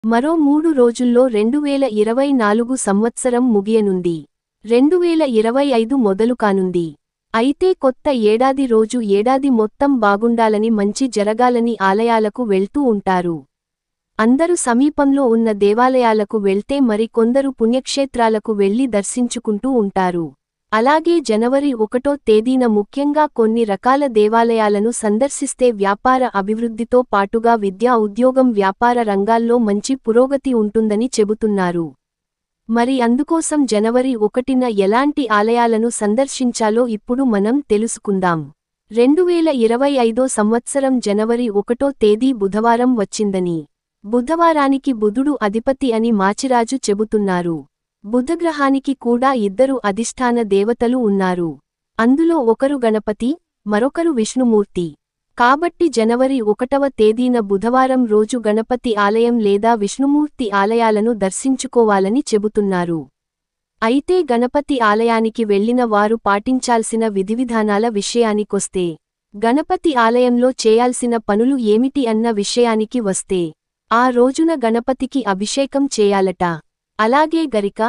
మరో 3 రోజుల్లో 2024 సంవత్సరం ముగియనుంది. 2025 మొదలు కానుంది. అయితే కొత్త ఏడాది రోజు ఏడాది మొత్తం బాగుండాలని మంచి జరగాలని ఆలయాలకు వెళ్తూ ఉంటారు. అందరూ సమీపంలో ఉన్న దేవాలయాలకు వెళ్తే మరి కొందరు పుణ్యక్షేత్రాలకు వెళ్లి దర్శించుకుంటూ ఉంటారు. అలాగే జనవరి 1వ తేదీన ముఖ్యంగా కొన్ని రకాల దేవాలయాలను సందర్శిస్తే వ్యాపార అభివృద్ధితో పాటుగా విద్యా ఉద్యోగం వ్యాపార రంగాల్లో మంచి పురోగతి ఉంటుందని చెబుతున్నారు. మరి అందుకోసం జనవరి 1న ఎలాంటి ఆలయాలను సందర్శించాలో ఇప్పుడు మనం తెలుసుకుందాం. 2025 సంవత్సరం జనవరి 1వ తేదీ బుధవారం వచ్చిందని, బుధవారానికి బుధుడు అధిపతి అని మాచిరాజు చెబుతున్నారు. బుధగ్రహానికి కూడా 2 అధిష్టాన దేవతలు ఉన్నారు. అందులో ఒకరు గణపతి, మరొకరు విష్ణుమూర్తి. కాబట్టి జనవరి 1వ తేదీన బుధవారం రోజు గణపతి ఆలయం లేదా విష్ణుమూర్తి ఆలయాలను దర్శించుకోవాలని చెబుతున్నారు. అయితే గణపతి ఆలయానికి వెళ్లిన వారు పాటించాల్సిన విధివిధానాల విషయానికొస్తే, గణపతి ఆలయంలో చేయాల్సిన పనులు ఏమిటి అన్న విషయానికి వస్తే, ఆ రోజున గణపతికి అభిషేకం చేయాలట. అలాగే గరిక,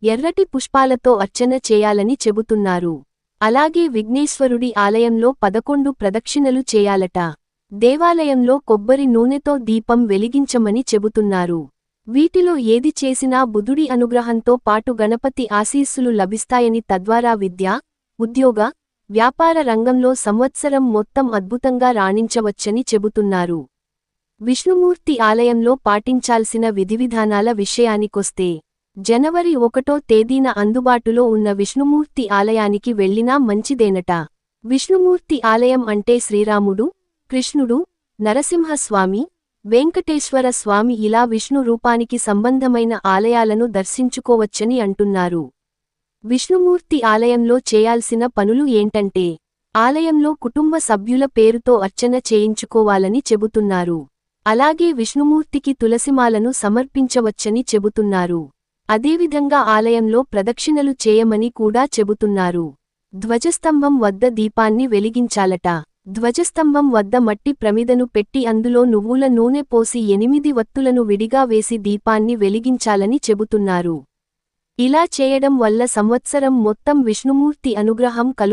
ఎర్రటి పుష్పాలతో అర్చన చేయాలని చెబుతున్నారు. అలాగే విఘ్నేశ్వరుడి ఆలయంలో 11 ప్రదక్షిణలు చేయాలట. దేవాలయంలో కొబ్బరి నూనెతో దీపం వెలిగించమని చెబుతున్నారు. వీటిలో ఏది చేసినా బుధుడి అనుగ్రహంతో పాటు గణపతి ఆశీస్సులు లభిస్తాయని తద్వారా విద్య, ఉద్యోగ, వ్యాపార రంగంలో సంవత్సరం మొత్తం అద్భుతంగా రాణించవచ్చని చెబుతున్నారు. విష్ణుమూర్తి ఆలయంలో పాటించాల్సిన విధివిధానాల విషయానికొస్తే, జనవరి 1వ తేదీన అందుబాటులో ఉన్న విష్ణుమూర్తి ఆలయానికి వెళ్లినా మంచిదేనట. విష్ణుమూర్తి ఆలయం అంటే శ్రీరాముడు, కృష్ణుడు, నరసింహస్వామి, వెంకటేశ్వర స్వామి ఇలా విష్ణు రూపానికి సంబంధమైన ఆలయాలను దర్శించుకోవచ్చని అంటున్నారు. విష్ణుమూర్తి ఆలయంలో చేయాల్సిన పనులు ఏంటంటే, ఆలయంలో కుటుంబ సభ్యుల పేరుతో అర్చన చేయించుకోవాలని చెబుతున్నారు. అలాగే విష్ణుమూర్తికి తులసిమాలను సమర్పించవచ్చని చెబుతున్నారు. అదేవిధంగా ఆలయంలో ప్రదక్షిణలు చేయమని కూడా చెబుతున్నారు. ధ్వజస్తంభం వద్ద దీపాన్ని వెలిగించాలట. ధ్వజస్తంభం వద్ద మట్టి ప్రమిదను పెట్టి అందులో నువ్వుల నూనె పోసి 8 వత్తులను విడిగా వేసి దీపాన్ని వెలిగించాలని చెబుతున్నారు. ఇలా చేయడం వల్ల సంవత్సరం మొత్తం విష్ణుమూర్తి అనుగ్రహం కలుగుతుందని